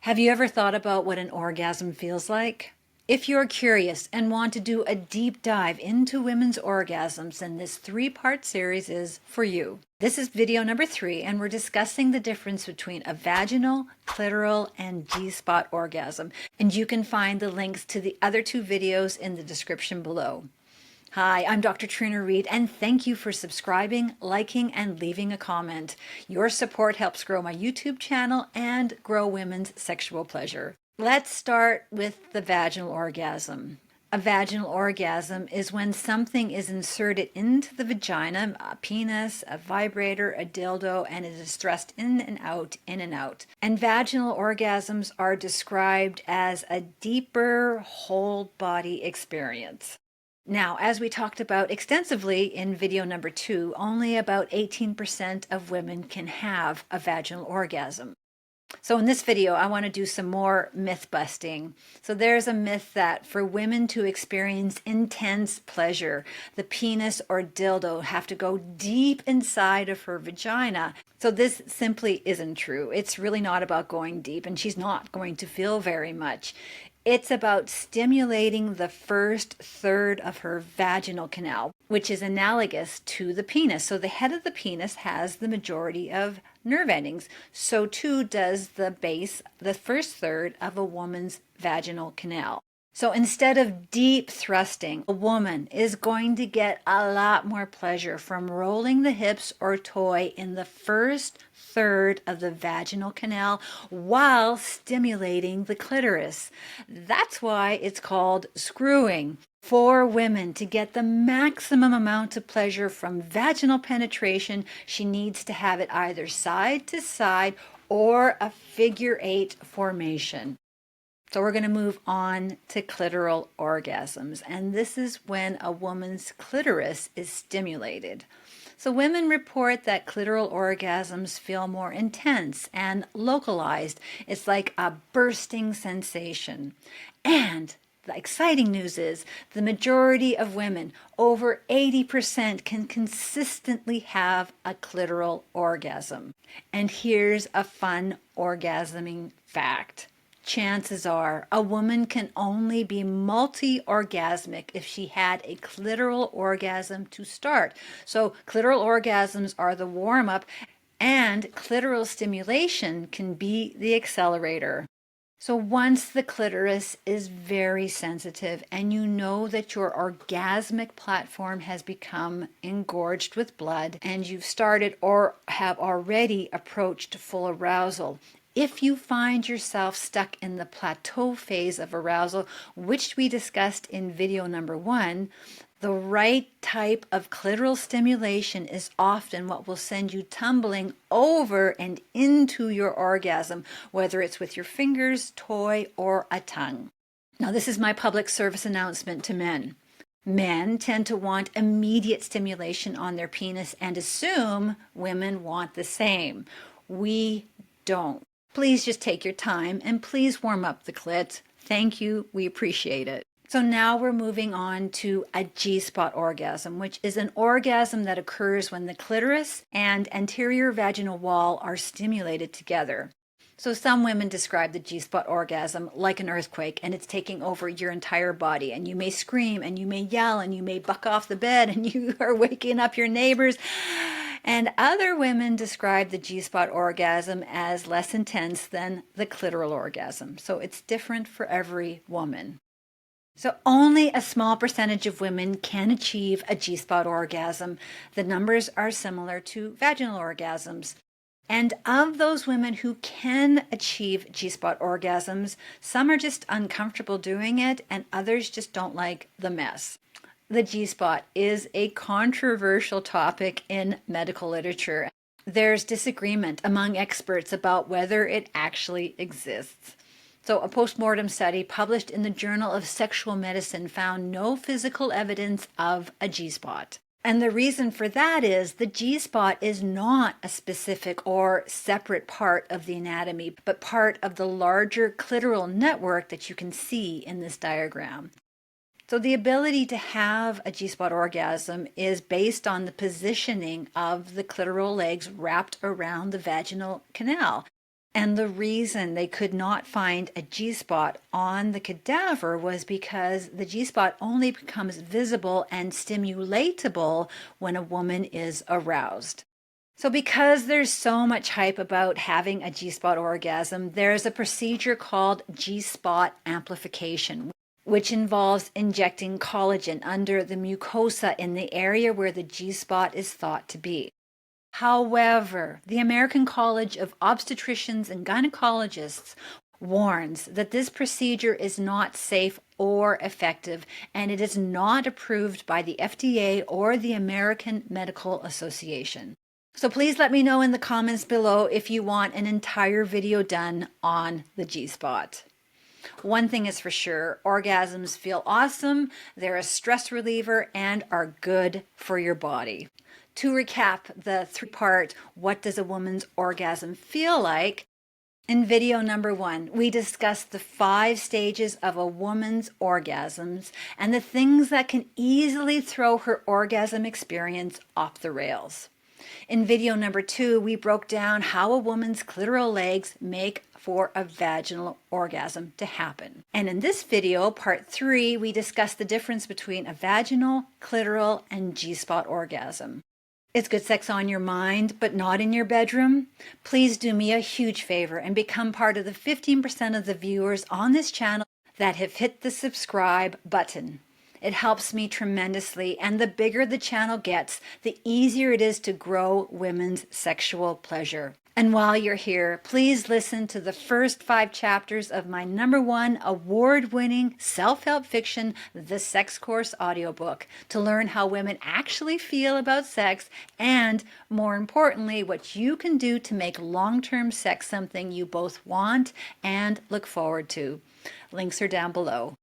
Have you ever thought about what an orgasm feels like? If you're curious and want to do a deep dive into women's orgasms, then this three-part series is for you. This is video number 3, and we're discussing the difference between a vaginal, clitoral, and G-spot orgasm. And you can find the links to the other 2 videos in the description below. Hi, I'm Dr. Trina Reed, and thank you for subscribing, liking, and leaving a comment. Your support helps grow my YouTube channel and grow women's sexual pleasure. Let's start with the vaginal orgasm. A vaginal orgasm is when something is inserted into the vagina, a penis, a vibrator, a dildo, and it is thrust in and out, in and out. And vaginal orgasms are described as a deeper whole body experience. Now, as we talked about extensively in video number 2, only about 18% of women can have a vaginal orgasm. So in this video, I want to do some more myth busting. So there's a myth that for women to experience intense pleasure, the penis or dildo have to go deep inside of her vagina. So this simply isn't true. It's really not about going deep, and she's not going to feel very much. It's about stimulating the first third of her vaginal canal, which is analogous to the penis. So the head of the penis has the majority of nerve endings. So too does the base, the first third of a woman's vaginal canal. So instead of deep thrusting, a woman is going to get a lot more pleasure from rolling the hips or toy in the first third of the vaginal canal while stimulating the clitoris. That's why it's called screwing. For women to get the maximum amount of pleasure from vaginal penetration, she needs to have it either side to side or a figure 8 formation. So we're going to move on to clitoral orgasms, and this is when a woman's clitoris is stimulated. So women report that clitoral orgasms feel more intense and localized. It's like a bursting sensation. And the exciting news is the majority of women, over 80%, can consistently have a clitoral orgasm. And here's a fun orgasming fact. Chances are a woman can only be multi-orgasmic if she had a clitoral orgasm to start. So clitoral orgasms are the warm-up, and clitoral stimulation can be the accelerator. So once the clitoris is very sensitive and you know that your orgasmic platform has become engorged with blood and you've started or have already approached full arousal, if you find yourself stuck in the plateau phase of arousal, which we discussed in video number 1, the right type of clitoral stimulation is often what will send you tumbling over and into your orgasm, whether it's with your fingers, toy, or a tongue. Now, this is my public service announcement to men. Men tend to want immediate stimulation on their penis and assume women want the same. We don't. Please just take your time and please warm up the clit. Thank you. We appreciate it. So now we're moving on to a G-spot orgasm, which is an orgasm that occurs when the clitoris and anterior vaginal wall are stimulated together. So some women describe the G-spot orgasm like an earthquake, and it's taking over your entire body, and you may scream and you may yell and you may buck off the bed and you are waking up your neighbors. And other women describe the G-spot orgasm as less intense than the clitoral orgasm. So it's different for every woman. So only a small percentage of women can achieve a G-spot orgasm. The numbers are similar to vaginal orgasms. And of those women who can achieve G-spot orgasms, some are just uncomfortable doing it and others just don't like the mess. The G-spot is a controversial topic in medical literature. There's disagreement among experts about whether it actually exists. So a postmortem study published in the Journal of Sexual Medicine found no physical evidence of a G-spot. And the reason for that is the G-spot is not a specific or separate part of the anatomy, but part of the larger clitoral network that you can see in this diagram. So the ability to have a G-spot orgasm is based on the positioning of the clitoral legs wrapped around the vaginal canal. And the reason they could not find a G-spot on the cadaver was because the G-spot only becomes visible and stimulatable when a woman is aroused. So because there's so much hype about having a G-spot orgasm, there's a procedure called G-spot amplification, which involves injecting collagen under the mucosa in the area where the G-spot is thought to be. However, the American College of Obstetricians and Gynecologists warns that this procedure is not safe or effective, and it is not approved by the FDA or the American Medical Association. So please let me know in the comments below if you want an entire video done on the G-spot. One thing is for sure, orgasms feel awesome, they're a stress reliever, and are good for your body. To recap the three-part, what does a woman's orgasm feel like? In video number 1, we discussed the 5 stages of a woman's orgasms and the things that can easily throw her orgasm experience off the rails. In video number 2, we broke down how a woman's clitoral legs make for a vaginal orgasm to happen. And in this video, part 3, we discussed the difference between a vaginal, clitoral, and G-spot orgasm. Is good sex on your mind, but not in your bedroom? Please do me a huge favor and become part of the 15% of the viewers on this channel that have hit the subscribe button. It helps me tremendously, and the bigger the channel gets, the easier it is to grow women's sexual pleasure. And while you're here, please listen to the first 5 chapters of my #1 award-winning self-help fiction, The Sex Course audiobook, to learn how women actually feel about sex and, more importantly, what you can do to make long-term sex something you both want and look forward to. Links are down below.